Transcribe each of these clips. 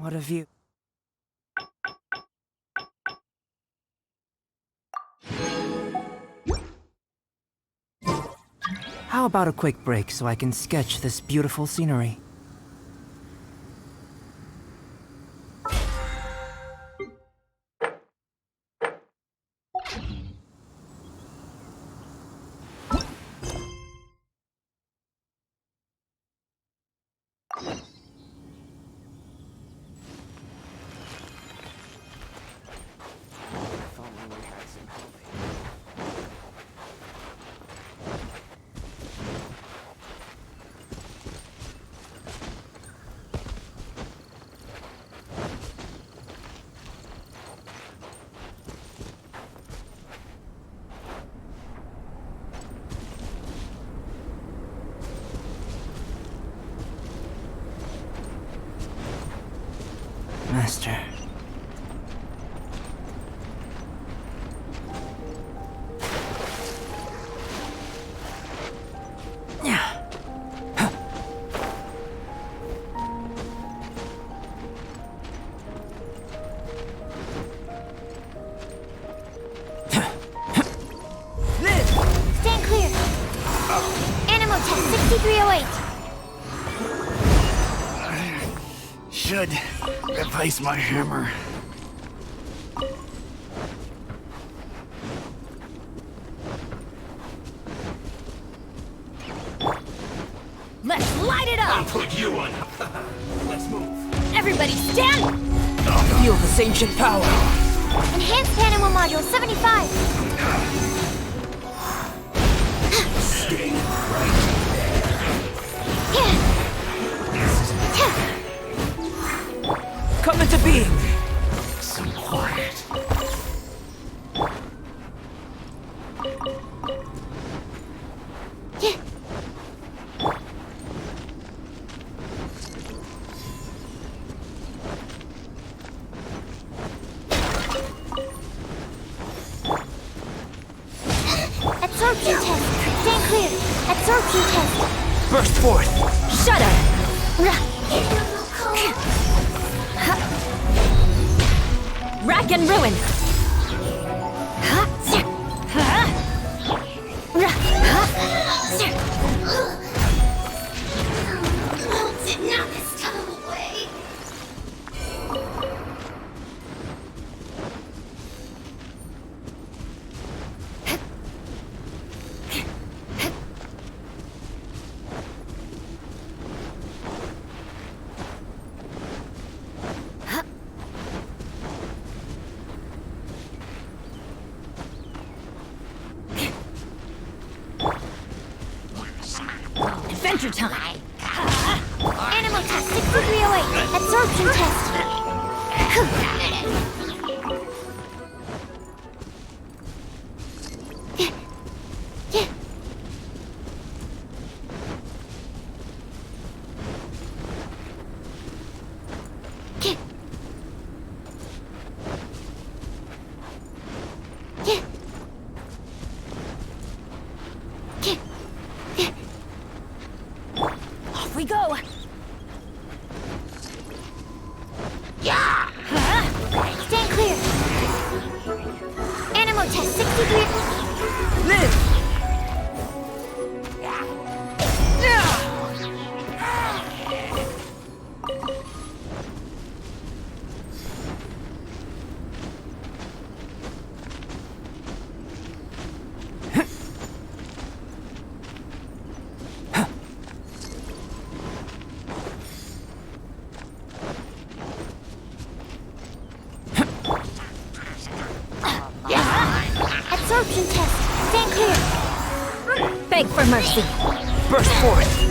What a view. How about a quick break so I can sketch this beautiful scenery? Master. Stand clear. Animal test 6308. Should replace my hammer. Let's light it up! I'll put you on. Let's move. Everybody stand! Feel this ancient power. Enhanced animal module 75. Stay right Come into being. there. Some quiet. Absorption test. Stand clear. Absorption test. Burst forth. Shut up. Rack and ruin. Not this terrible way. Adventure time! Animal test 6308. Absorption Off we go! Stand clear! Animal test 63... Live! Absorption test. Stand clear. Beg for mercy. Burst forth.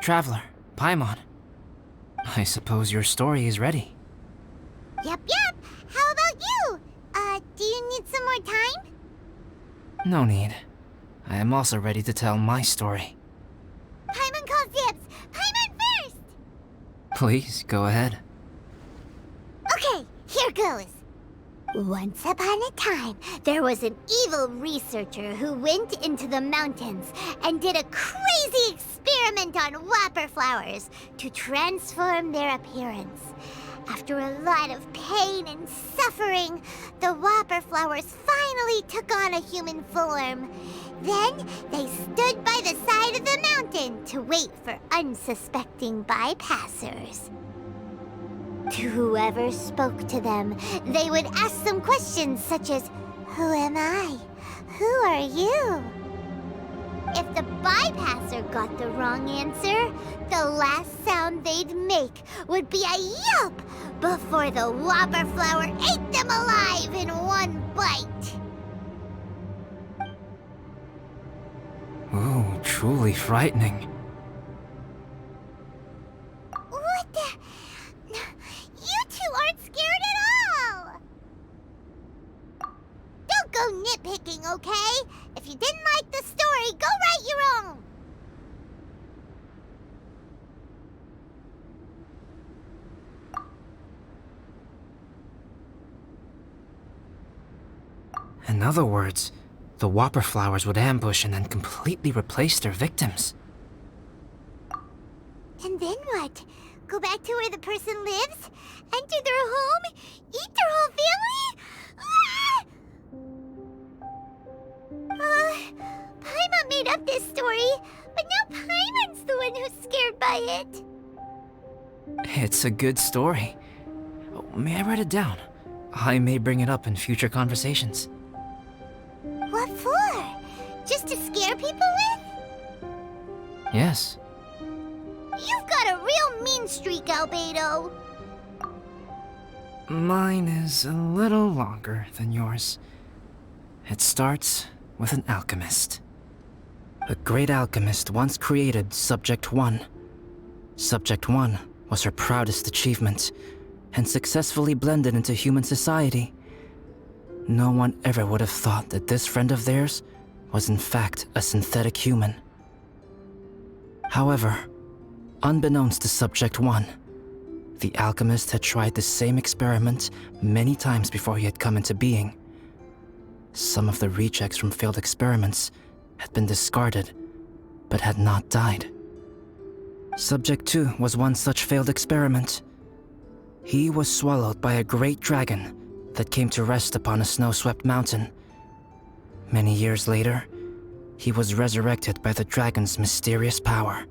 Traveler, Paimon. I suppose your story is ready. Yep. How about you? Do you need some more time? No need. I am also ready to tell my story. Paimon calls dibs! Paimon first! Please, go ahead. Okay, here goes. Once upon a time, there was an evil researcher who went into the mountains and did a crazy experiment on whopper flowers to transform their appearance. After a lot of pain and suffering, the whopper flowers finally took on a human form. Then they stood by the side of the mountain to wait for unsuspecting bypassers. To whoever spoke to them, they would ask some questions such as, "Who am I? Who are you?" If the bypasser got the wrong answer, the last sound they'd make would be a yelp before the whopper flower ate them alive in one bite. Ooh, truly frightening. What the? You two aren't scared at all! Don't go nitpicking, okay? If you didn't like the story, go write your own! In other words, the whopper flowers would ambush and then completely replace their victims. And then what? Go back to where the person lives? Enter their home? Eat their whole family? Paimon made up this story, but now Paimon's the one who's scared by it. It's a good story. Oh, may I write it down? I may bring it up in future conversations. What for? Just to scare people with? Yes. You've got a real mean streak, Albedo. Mine is a little longer than yours. It starts with an alchemist. A great alchemist once created Subject 1. Subject 1 was her proudest achievement, and successfully blended into human society. No one ever would have thought that this friend of theirs was in fact a synthetic human. However, unbeknownst to Subject 1, the alchemist had tried the same experiment many times before he had come into being. Some of the rejects from failed experiments had been discarded, but had not died. Subject 2 was one such failed experiment. He was swallowed by a great dragon that came to rest upon a snow-swept mountain. Many years later, he was resurrected by the dragon's mysterious power.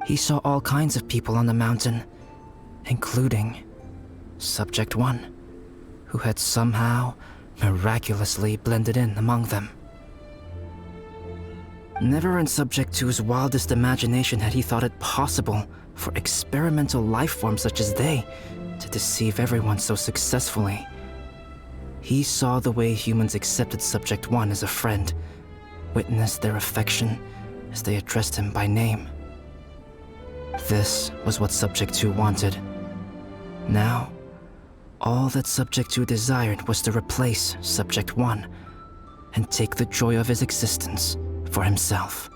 He saw all kinds of people on the mountain, including Subject 1, who had somehow miraculously blended in among them. Never in Subject 2's wildest imagination had he thought it possible for experimental life forms such as they to deceive everyone so successfully. He saw the way humans accepted Subject 1 as a friend, witnessed their affection as they addressed him by name. This was what Subject 2 wanted. Now, all that Subject 2 desired was to replace Subject 1 and take the joy of his existence for himself.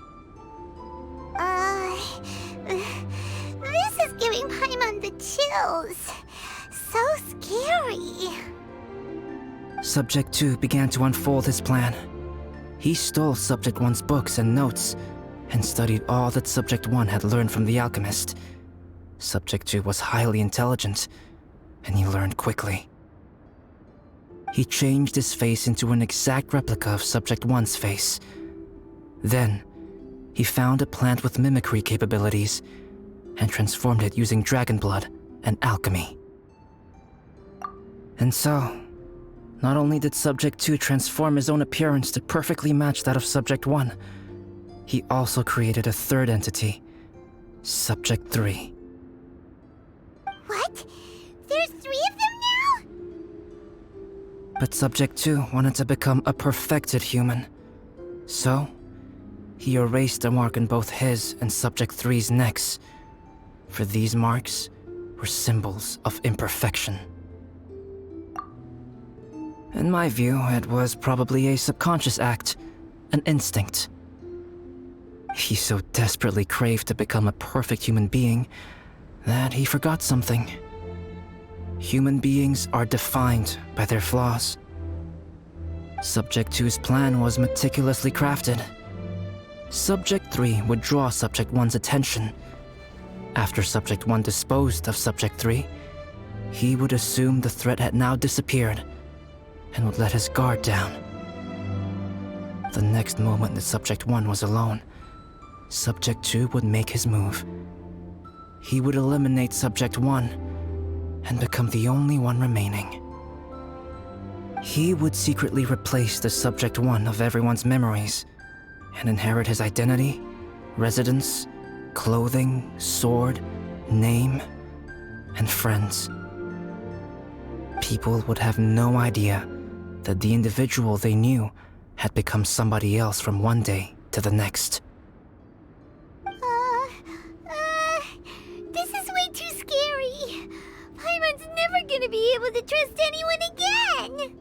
This is giving Paimon the chills. So scary. Subject 2 began to unfold his plan. He stole Subject 1's books and notes and studied all that Subject 1 had learned from the alchemist. Subject 2 was highly intelligent, and he learned quickly. He changed his face into an exact replica of Subject 1's face. Then, he found a plant with mimicry capabilities and transformed it using dragon blood and alchemy. And so, not only did Subject 2 transform his own appearance to perfectly match that of Subject 1, he also created a third entity, Subject 3. What? There's 3 of them now? But Subject 2 wanted to become a perfected human. So, he erased a mark on both his and Subject 3's necks, for these marks were symbols of imperfection. In my view, it was probably a subconscious act, an instinct. He so desperately craved to become a perfect human being that he forgot something. Human beings are defined by their flaws. Subject 2's plan was meticulously crafted. Subject 3 would draw Subject 1's attention. After Subject 1 disposed of Subject 3, he would assume the threat had now disappeared and would let his guard down. The next moment that Subject 1 was alone, Subject 2 would make his move. He would eliminate Subject 1 and become the only one remaining. He would secretly replace the Subject 1 of everyone's memories and inherit his identity, residence, clothing, sword, name, and friends. People would have no idea that the individual they knew had become somebody else from one day to the next. This is way too scary. Paimon's never gonna be able to trust anyone again.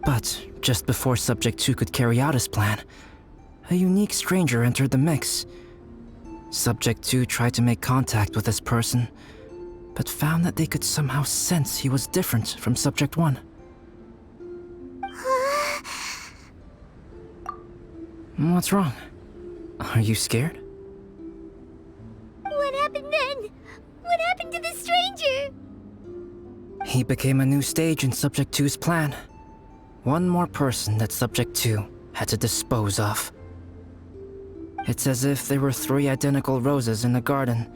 But just before Subject 2 could carry out his plan, a unique stranger entered the mix. Subject 2 tried to make contact with this person, but found that they could somehow sense he was different from Subject 1. What's wrong? Are you scared? What happened then? What happened to the stranger? He became a new stage in Subject 2's plan. One more person that Subject 2 had to dispose of. It's as if there were 3 identical roses in a garden.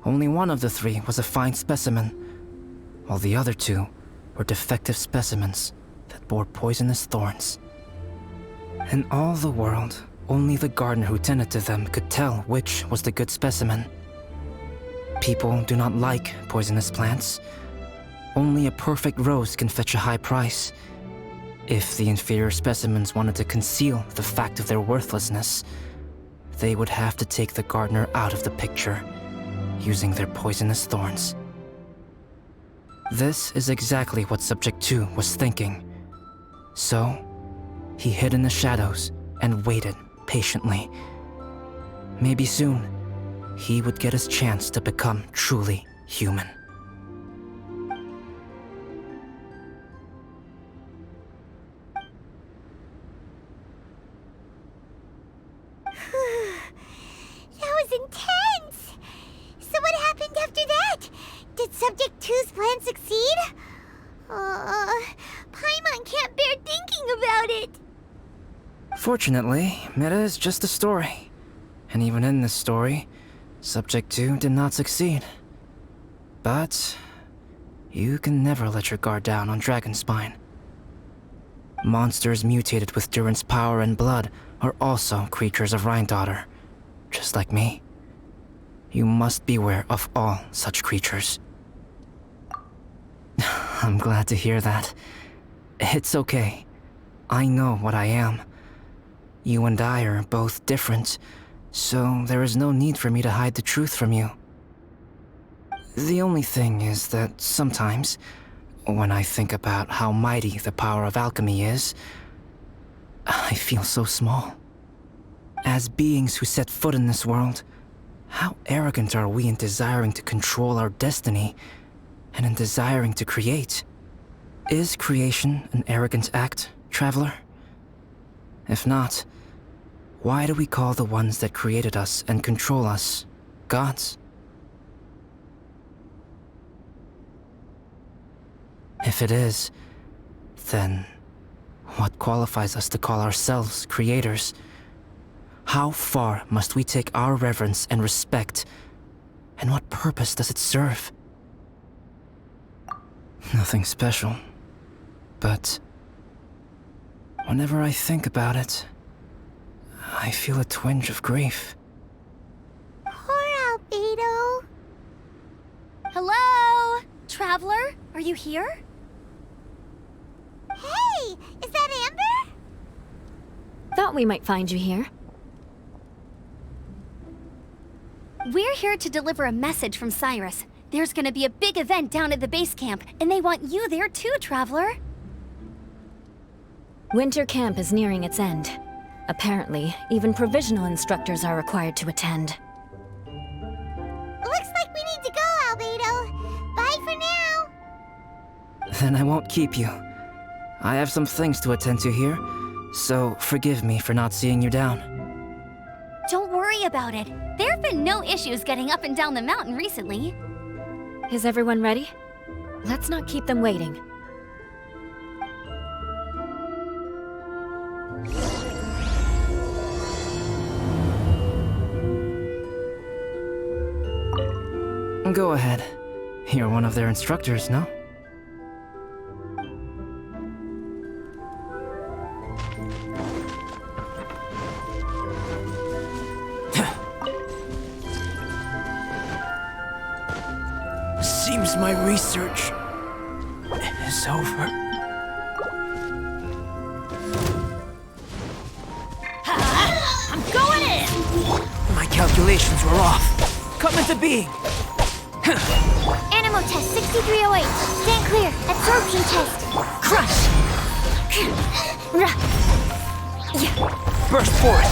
Only one of the 3 was a fine specimen, while the other 2 were defective specimens that bore poisonous thorns. In all the world, only the gardener who tended to them could tell which was the good specimen. People do not like poisonous plants. Only a perfect rose can fetch a high price. If the inferior specimens wanted to conceal the fact of their worthlessness, they would have to take the gardener out of the picture, using their poisonous thorns. This is exactly what Subject 2 was thinking. So, he hid in the shadows and waited patiently. Maybe soon, he would get his chance to become truly human. That was intense! So what happened after that? Did Subject 2's plan succeed? Paimon can't bear thinking about it. Fortunately, it is just a story. And even in this story, Subject 2 did not succeed. But you can never let your guard down on Dragonspine. Monsters mutated with Durin's power and blood are also creatures of Rhine-Daughter, just like me. You must beware of all such creatures. I'm glad to hear that. It's okay. I know what I am. You and I are both different, so there is no need for me to hide the truth from you. The only thing is that sometimes, when I think about how mighty the power of alchemy is, I feel so small. As beings who set foot in this world, how arrogant are we in desiring to control our destiny and in desiring to create? Is creation an arrogant act, traveler? If not, why do we call the ones that created us and control us gods? If it is, then what qualifies us to call ourselves creators? How far must we take our reverence and respect, and what purpose does it serve? Nothing special, but whenever I think about it, I feel a twinge of grief. Poor Albedo. Hello? Traveler, are you here? Hey, is that Amber? Thought we might find you here. We're here to deliver a message from Cyrus. There's gonna be a big event down at the base camp, and they want you there too, Traveler. Winter camp is nearing its end. Apparently, even provisional instructors are required to attend. Looks like we need to go, Albedo. Bye for now. Then I won't keep you. I have some things to attend to here, so forgive me for not seeing you down. Don't worry about it. There have been no issues getting up and down the mountain recently. Is everyone ready? Let's not keep them waiting. Go ahead. You're one of their instructors, no? Seems my research is over. I'm going in! My calculations were off. Come into being. Animal test 6308. Stand clear. Absorption test. Crush! Yeah. Burst forth.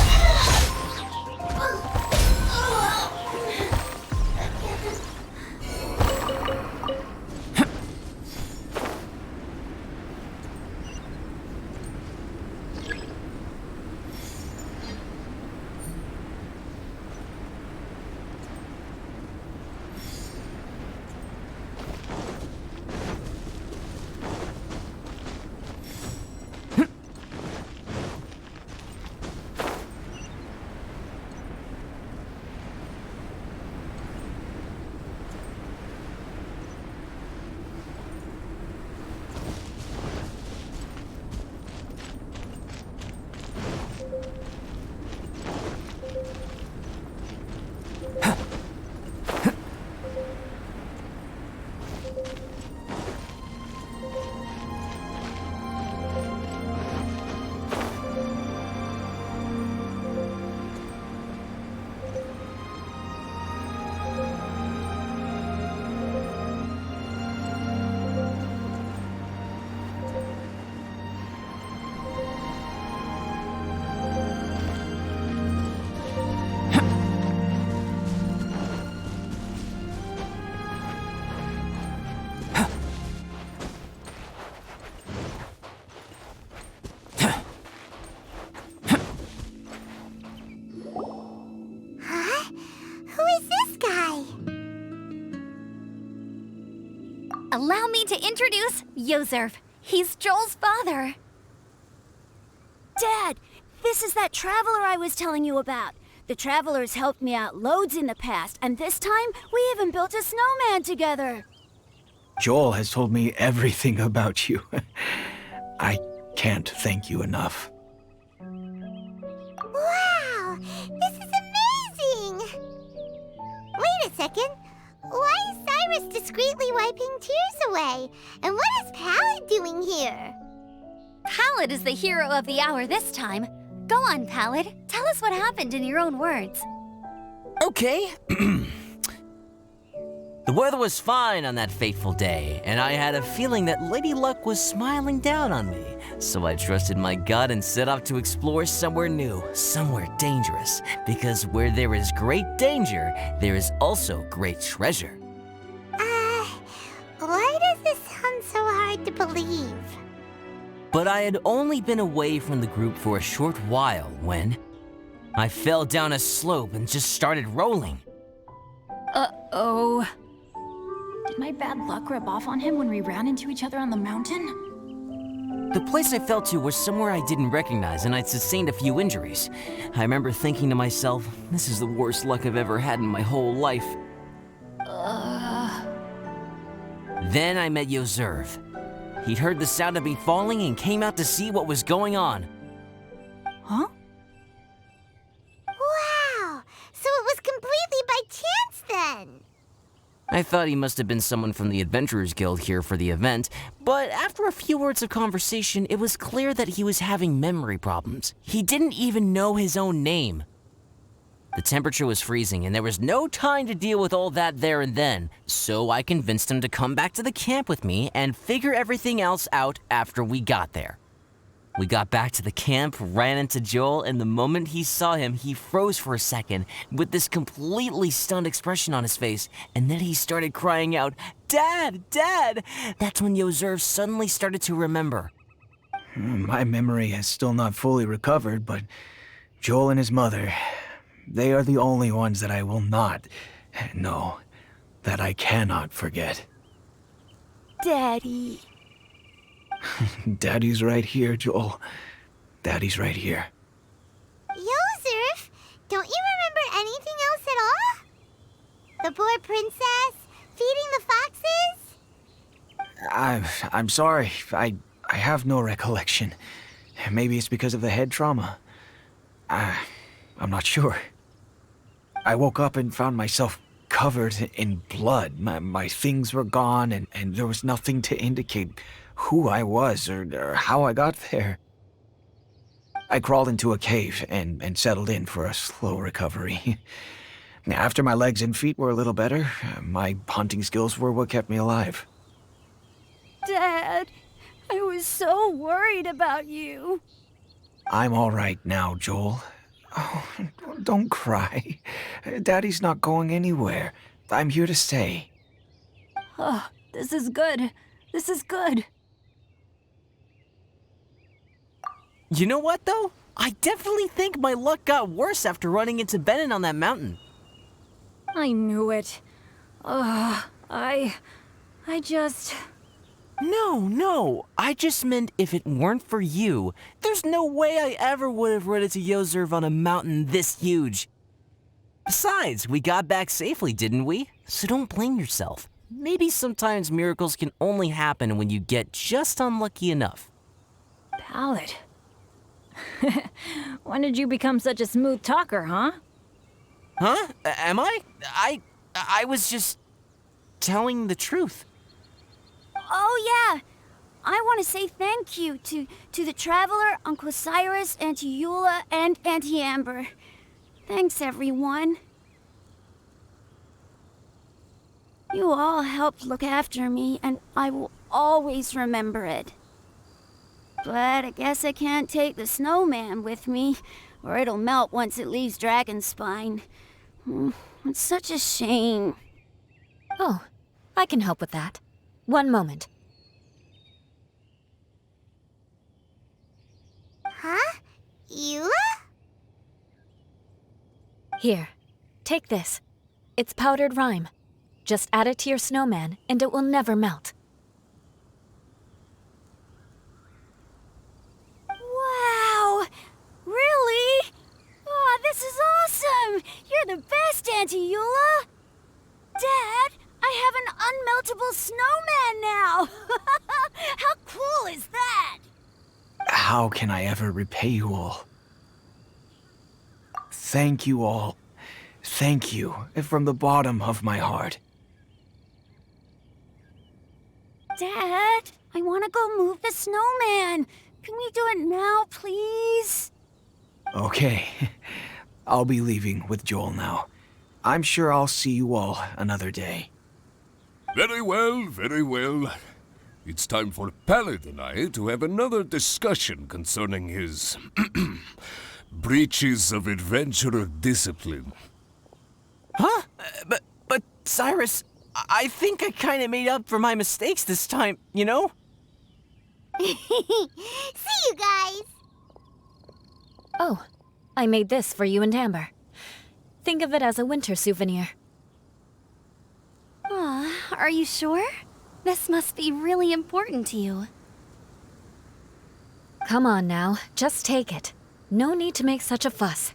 Allow me to introduce Yozerf. He's Joel's father. Dad, this is that traveler I was telling you about. The traveler's helped me out loads in the past, and this time we even built a snowman together. Joel has told me everything about you. I can't thank you enough. Wow! This is amazing! Wait a second. Why is Cyrus discreetly wiping tears away? And what is Pallid doing here? Pallid is the hero of the hour this time. Go on, Pallid. Tell us what happened in your own words. Okay. The weather was fine on that fateful day, and I had a feeling that Lady Luck was smiling down on me. So I trusted my gut and set off to explore somewhere new, somewhere dangerous. Because where there is great danger, there is also great treasure. Why does this sound so hard to believe? But I had only been away from the group for a short while when I fell down a slope and just started rolling. Uh-oh. Did my bad luck rub off on him when we ran into each other on the mountain? The place I fell to was somewhere I didn't recognize, and I'd sustained a few injuries. I remember thinking to myself, this is the worst luck I've ever had in my whole life. Then I met Yozerf. He'd heard the sound of me falling and came out to see what was going on. Huh? Wow! So it was completely by chance then! I thought he must have been someone from the Adventurers Guild here for the event, but after a few words of conversation, it was clear that he was having memory problems. He didn't even know his own name. The temperature was freezing, and there was no time to deal with all that there and then, so I convinced him to come back to the camp with me and figure everything else out after we got there. We got back to the camp, ran into Joel, and the moment he saw him, he froze for a second with this completely stunned expression on his face, and then he started crying out, "Dad! Dad!" That's when Yozerv suddenly started to remember. My memory has still not fully recovered, but Joel and his mother, they are the only ones that I will not, no, that I cannot forget. Daddy. Daddy's right here, Joel. Daddy's right here. Yozerf, don't you remember anything else at all? The poor princess, feeding the foxes? I'm sorry. I have no recollection. Maybe it's because of the head trauma. I'm not sure. I woke up and found myself covered in blood. My things were gone, and there was nothing to indicate who I was or how I got there. I crawled into a cave and settled in for a slow recovery. After my legs and feet were a little better, my hunting skills were what kept me alive. Dad, I was so worried about you. I'm all right now, Joel. Oh, don't cry. Daddy's not going anywhere. I'm here to stay. Oh, this is good. This is good. You know what, though? I definitely think my luck got worse after running into Benin on that mountain. I knew it. I just... No. I just meant if it weren't for you, there's no way I ever would have run into Yozerv on a mountain this huge. Besides, we got back safely, didn't we? So don't blame yourself. Maybe sometimes miracles can only happen when you get just unlucky enough. Ballad. When did you become such a smooth talker, huh? Huh? Am I? I was just telling the truth. Oh, yeah. I want to say thank you to the Traveler, Uncle Cyrus, Auntie Eula, and Auntie Amber. Thanks, everyone. You all helped look after me, and I will always remember it. But I guess I can't take the snowman with me, or it'll melt once it leaves Dragonspine. It's such a shame. Oh, I can help with that. One moment. Huh? Eula? Here, take this. It's powdered rime. Just add it to your snowman, and it will never melt. Wow! Really? Oh, this is awesome! You're the best, Auntie Eula! Dad, I have an unmeltable snowman now! How cool is that? How can I ever repay you all? Thank you all. Thank you from the bottom of my heart. Dad, I want to go move the snowman. Can we do it now, please? Okay, I'll be leaving with Joel now. I'm sure I'll see you all another day. Very well, very well. It's time for Pallid and I to have another discussion concerning his breaches of adventurer discipline. Huh? But Cyrus, I think I kind of made up for my mistakes this time, you know? See you guys! Oh, I made this for you and Amber. Think of it as a winter souvenir. Are you sure? This must be really important to you. Come on now, just take it. No need to make such a fuss.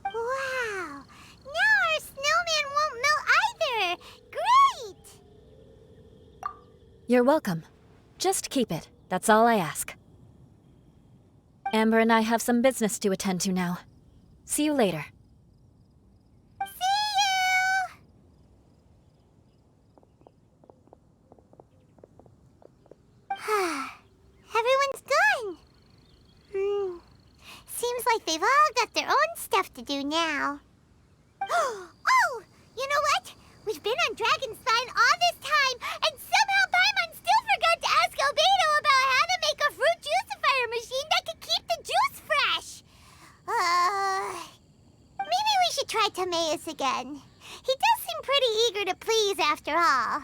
Wow! Now our snowman won't melt either! Great! You're welcome. Just keep it. That's all I ask. Amber and I have some business to attend to now. See you later. Everyone's gone. Seems like they've all got their own stuff to do now. Oh! You know what? We've been on Dragonspine all this time, and somehow Paimon still forgot to ask Albedo about how to make a fruit juicifier machine that could keep the juice fresh. Maybe we should try Timaeus again. He does seem pretty eager to please after all.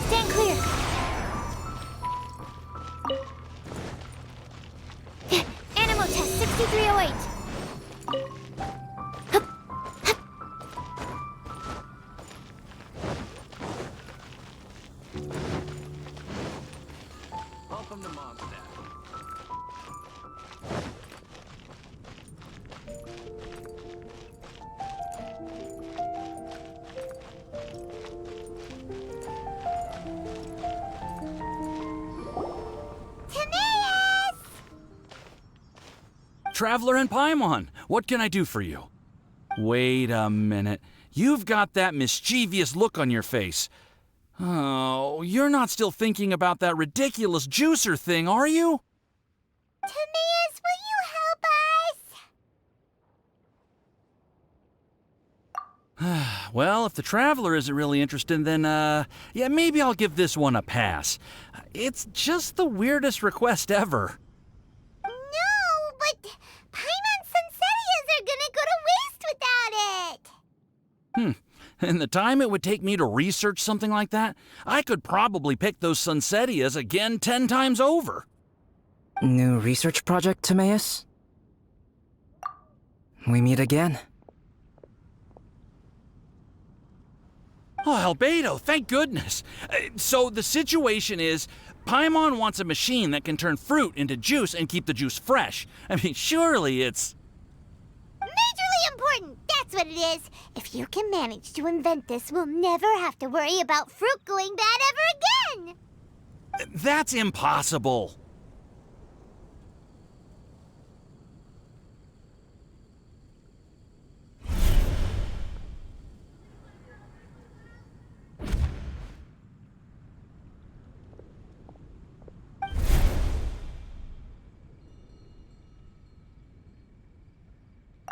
Stand clear. Animal test 6308. Welcome to Mom's Dad. Traveler and Paimon, what can I do for you? Wait a minute. You've got that mischievous look on your face. Oh, you're not still thinking about that ridiculous juicer thing, are you? Timaeus, will you help us? Well, if the Traveler isn't really interested, then, yeah, maybe I'll give this one a pass. It's just the weirdest request ever. No, but Paimon's Sunsettias are gonna go to waste without it. And the time it would take me to research something like that, I could probably pick those Sunsettias again 10 times over. New research project, Timaeus? We meet again. Oh, Albedo, thank goodness. So the situation is, Paimon wants a machine that can turn fruit into juice and keep the juice fresh. I mean, surely it's... Majorly important, that's what it is. If you can manage to invent this, we'll never have to worry about fruit going bad ever again. That's impossible.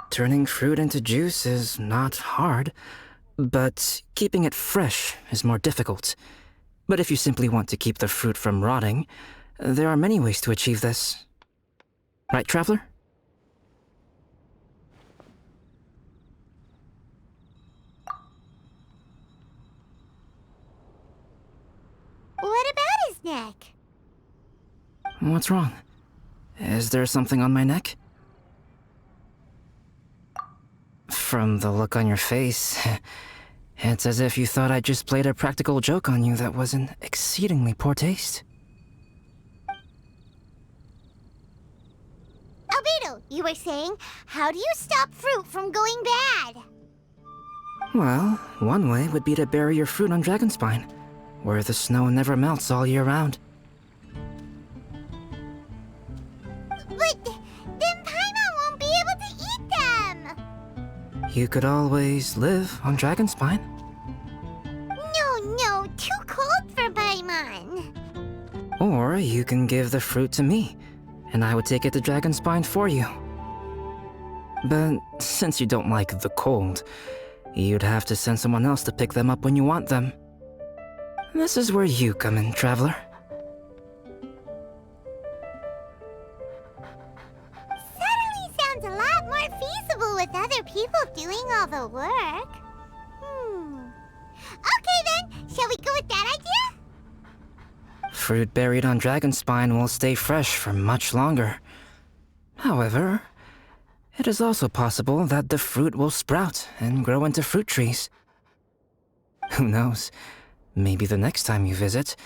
Turning fruit into juice is not hard, but keeping it fresh is more difficult. But if you simply want to keep the fruit from rotting, there are many ways to achieve this. Right, Traveler? neck. What's wrong? Is there something on my neck? From the look on your face, it's as if you thought I just played a practical joke on you that was in exceedingly poor taste. Albedo, you were saying, how do you stop fruit from going bad? Well, one way would be to bury your fruit on Dragonspine, where the snow never melts all year round. But then Paimon won't be able to eat them! You could always live on Dragonspine. No, too cold for Paimon. Or you can give the fruit to me, and I would take it to Dragonspine for you. But since you don't like the cold, you'd have to send someone else to pick them up when you want them. This is where you come in, Traveler. Suddenly sounds a lot more feasible with other people doing all the work. Okay then, shall we go with that idea? Fruit buried on Dragonspine will stay fresh for much longer. However, it is also possible that the fruit will sprout and grow into fruit trees. Who knows? Maybe the next time you visit,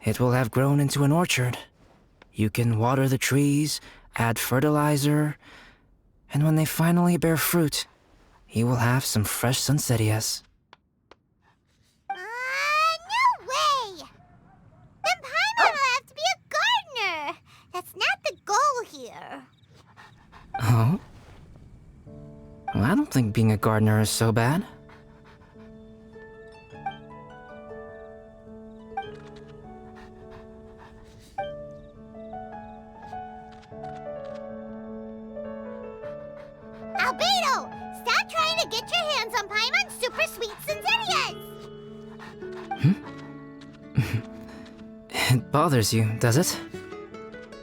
it will have grown into an orchard. You can water the trees, add fertilizer, and when they finally bear fruit, you will have some fresh sunsettias. No way! Then Paimon will have to be a gardener! That's not the goal here. Oh? Well, I don't think being a gardener is so bad. Albedo! Stop trying to get your hands on Paimon's super sweet Sensitias! It bothers you, does it?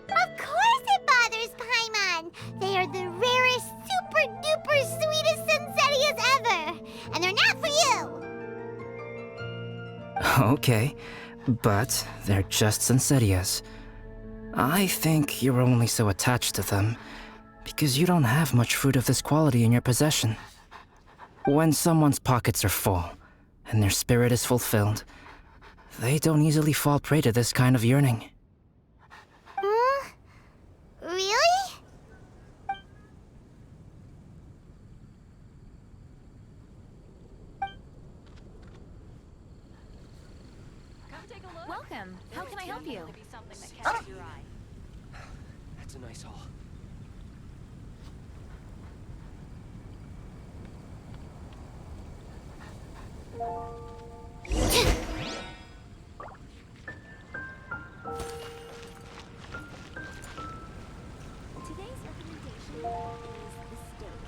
Of course it bothers Paimon! They are the rarest, super duper sweetest Sensitias ever! And they're not for you! Okay, but they're just Sensitias. I think you're only so attached to them because you don't have much fruit of this quality in your possession. When someone's pockets are full and their spirit is fulfilled, they don't easily fall prey to this kind of yearning. Really? Welcome. How can I help you? That's a nice haul. Today's recommendation is the steak.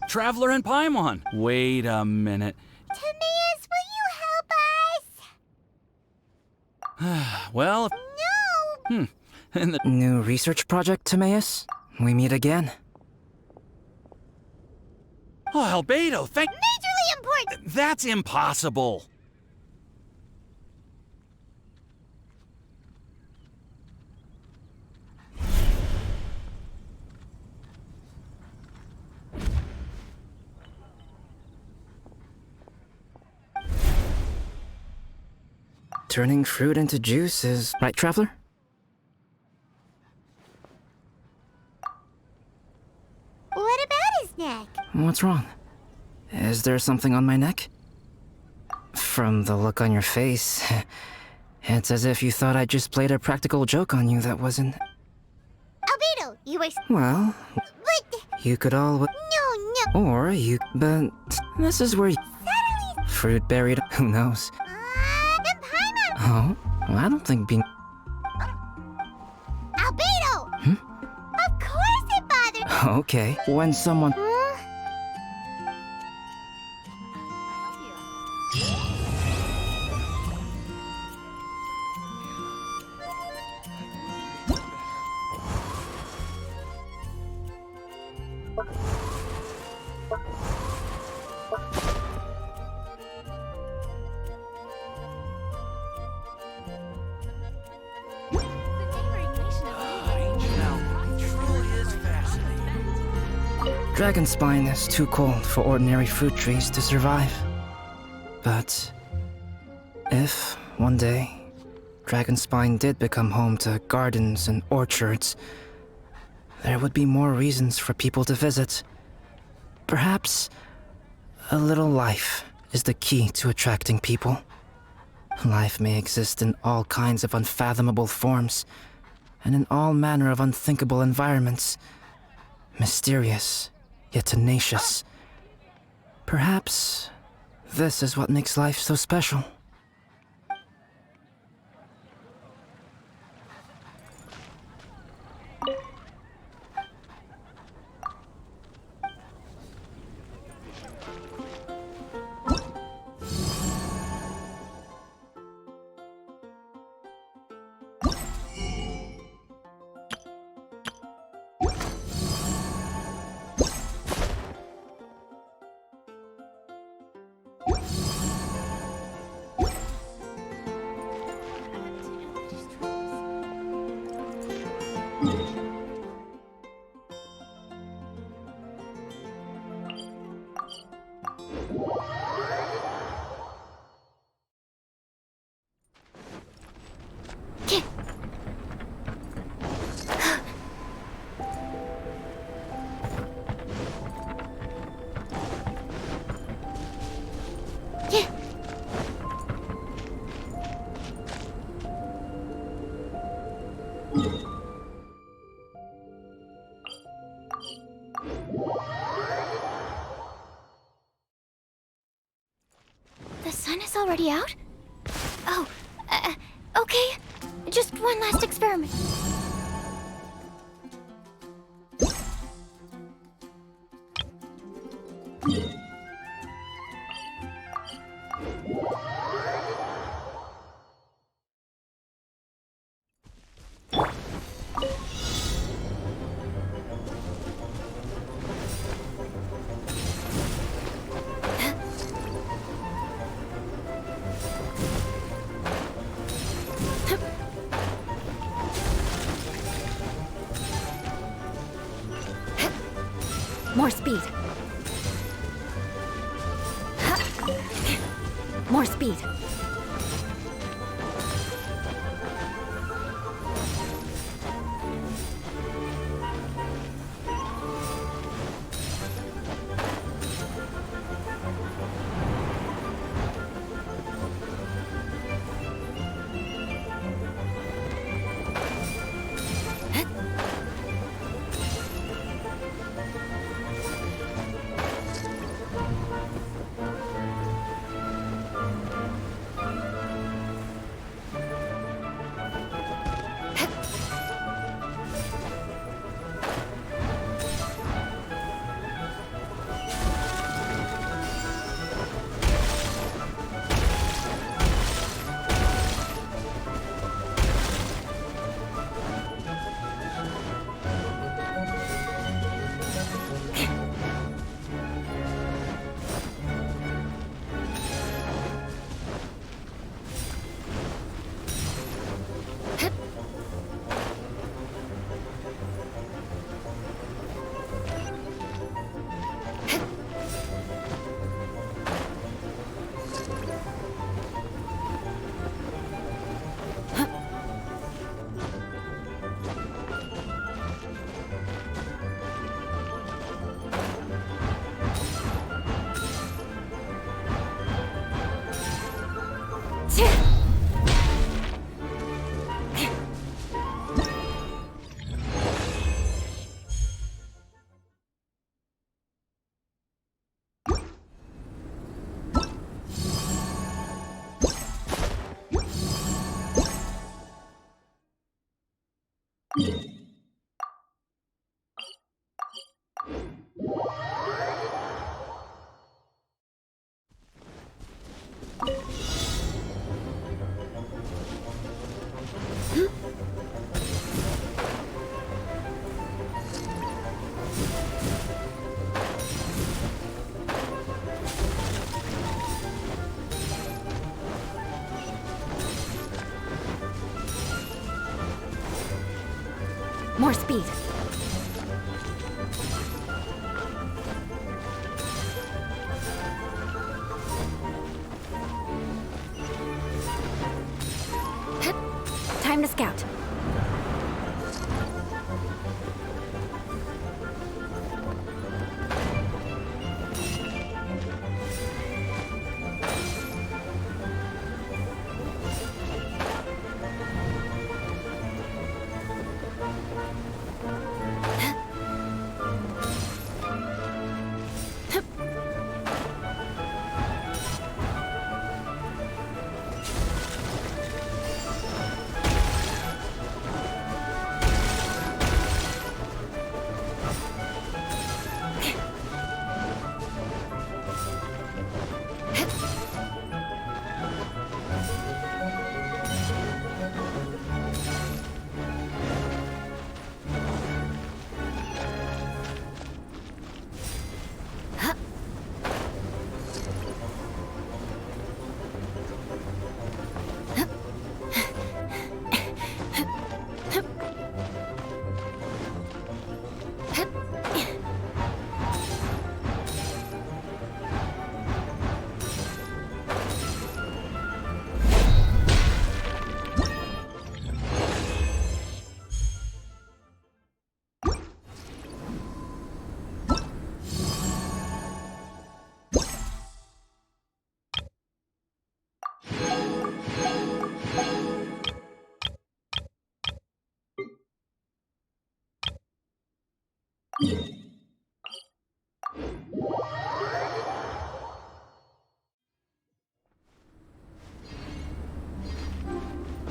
Traveler and Paimon. Wait a minute. Timaeus, will you help us? Well, No! in the New research project, Timaeus? We meet again. Oh, Albedo, thank. Majorly important! That's impossible. Turning fruit into juice is right, Traveler? What about his neck? What's wrong? Is there something on my neck? From the look on your face, it's as if you thought I just played a practical joke on you that wasn't. Albedo, You were... Well, But... you could always... No. Or you... But this is where you... Suddenly... Fruit buried... Who knows? The pineapple! Oh, well, I don't think being... Albedo! Of course it bothers... Okay, when someone... Dragonspine is too cold for ordinary fruit trees to survive. But if, one day, Dragonspine did become home to gardens and orchards, there would be more reasons for people to visit. Perhaps a little life is the key to attracting people. Life may exist in all kinds of unfathomable forms, and in all manner of unthinkable environments. Mysterious, yet tenacious. Perhaps this is what makes life so special. The sun is already out? Oh, okay. Just one last experiment. More speed. More speed. More speed. Time to scout.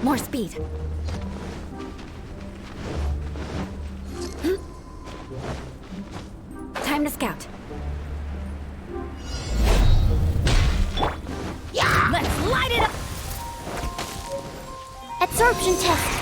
More speed. Time to scout. Yeah! Let's light it up! Absorption test.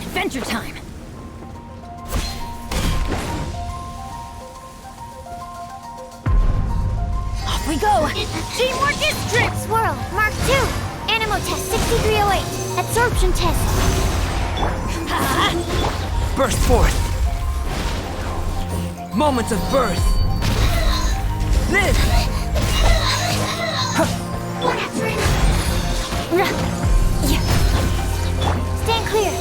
Adventure time! Off we go! Teamwork is strict! Swirl, Mark 2. Animal test 6308. Absorption test. Burst forth! Moments of birth! Live! One after another. Stand clear.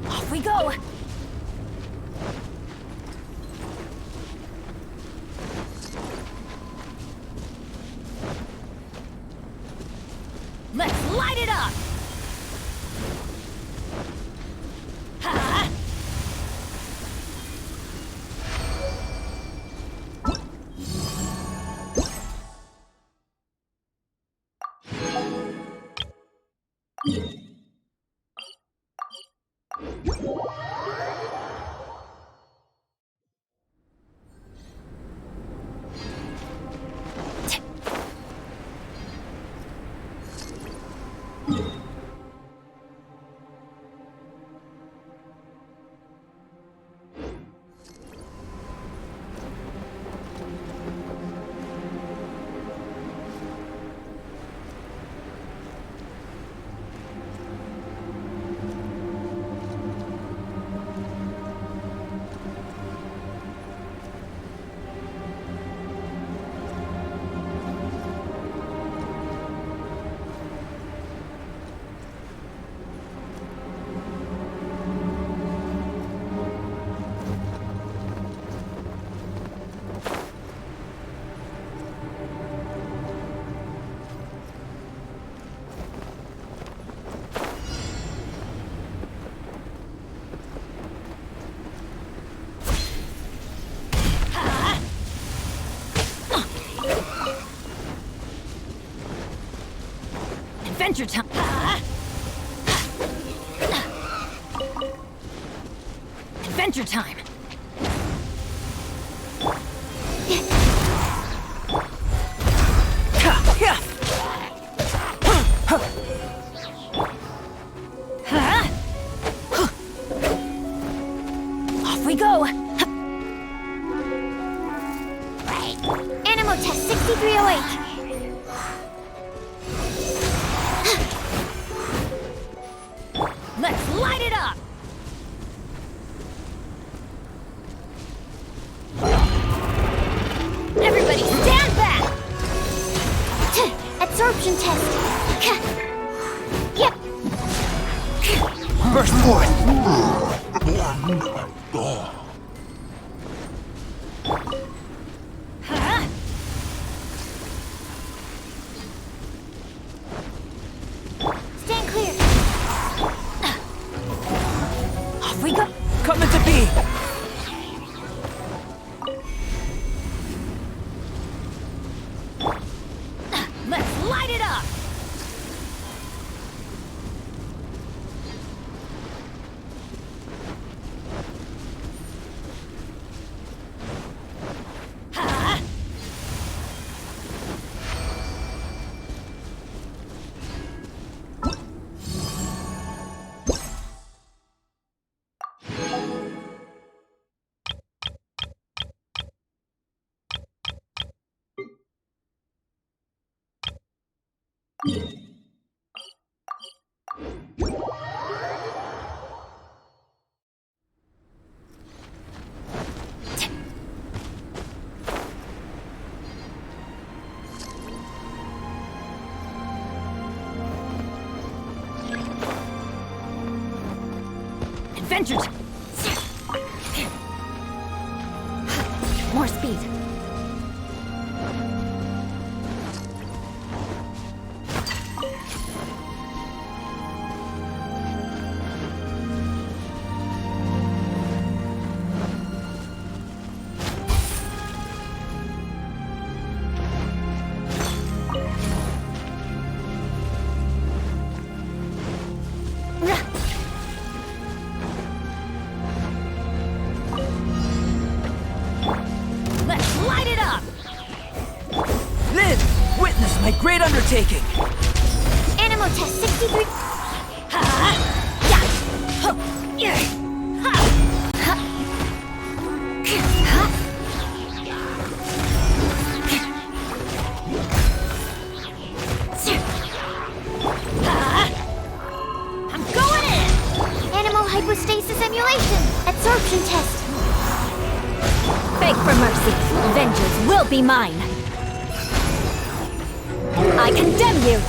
Off we go! Let's light it up! Ha! Adventure time! Adventure time! Off we go! Animal test 6308. Let's light it up! Everybody stand back! Absorption test. Yep. Burst forth! Stand clear. Off we go! Coming to be! Let's light it up! Adventure time! More speed. Let's light it up! Live! Witness my great undertaking! Animal test 63. I'm going in! Animal hypostasis emulation. Absorption test. Beg for mercy. Vengeance will be mine. I condemn you!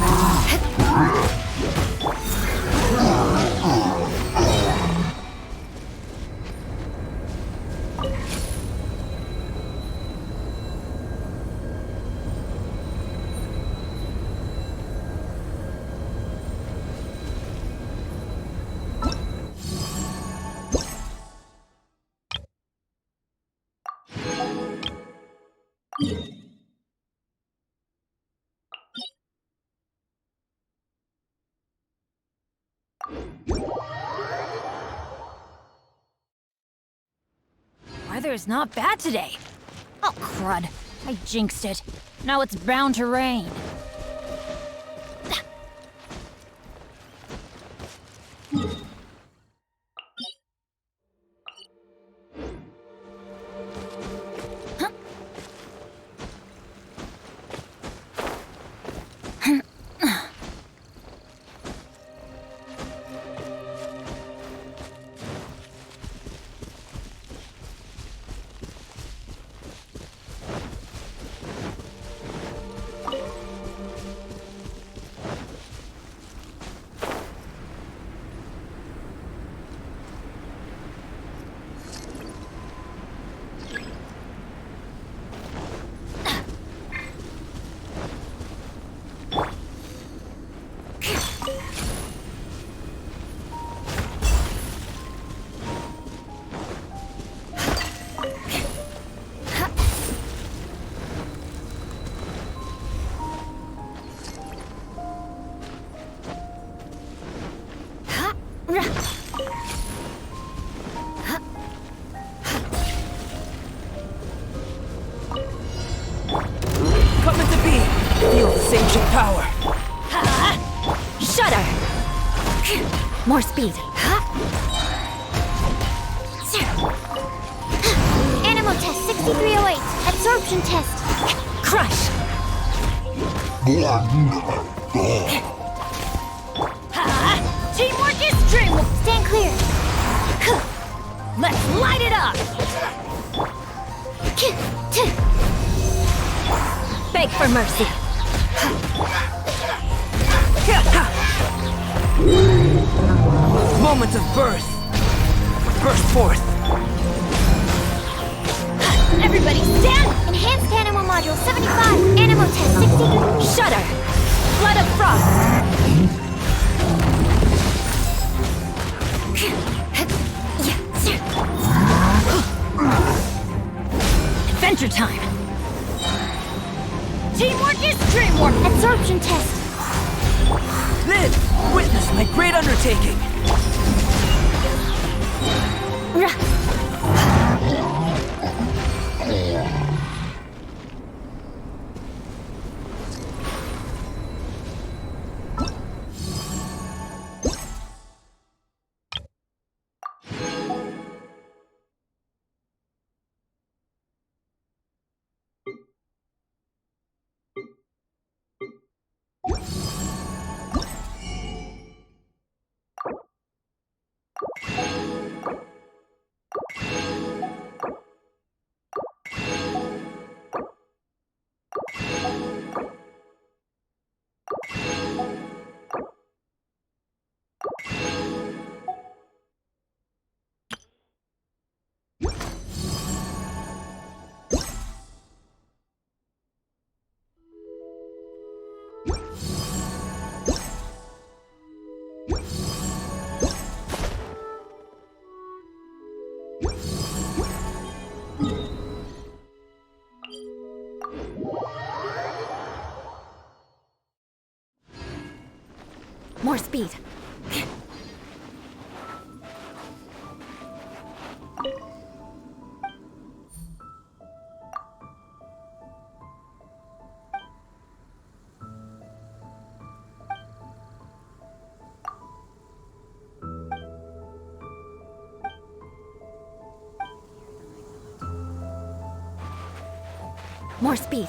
Weather's not bad today. Oh, crud. I jinxed it. Now it's bound to rain. Coming to be! Feel the sanctioned power! Shudder! More speed. Animal test 6308. Absorption test. Crush! Teamwork is dreamwork! Stand clear. Let's light it up! Beg for mercy. Moment of birth! Burst forth! Everybody stand! Enhanced animal module 75. Animal test 60. Shudder! Flood of frost! Adventure time! Teamwork is dreamwork! Absorption test. Live! Witness my great undertaking! More speed. More speed.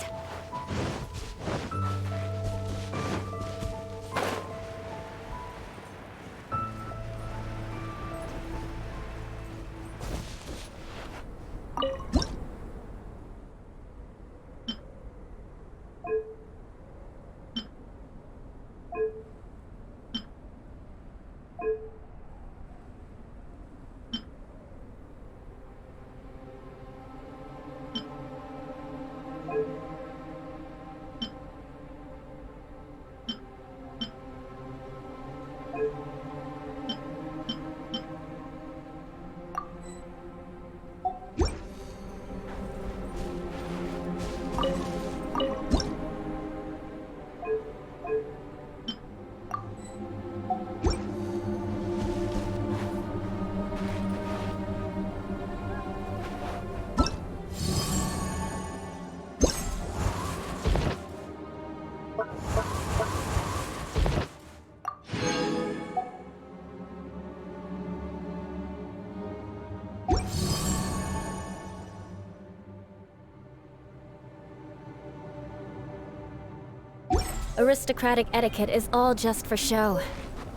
Aristocratic etiquette is all just for show.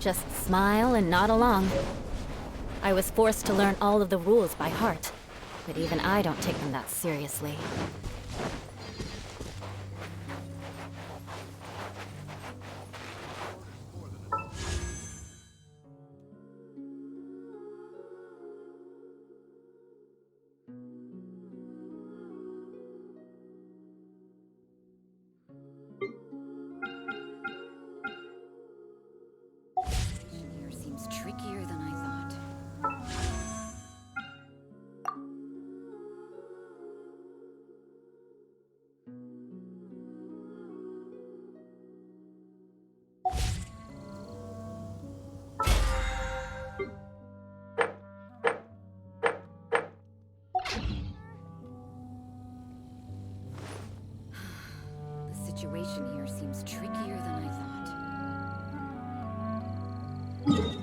Just smile and nod along. I was forced to learn all of the rules by heart, but even I don't take them that seriously. Seems trickier than I thought. situation here seems trickier than I thought.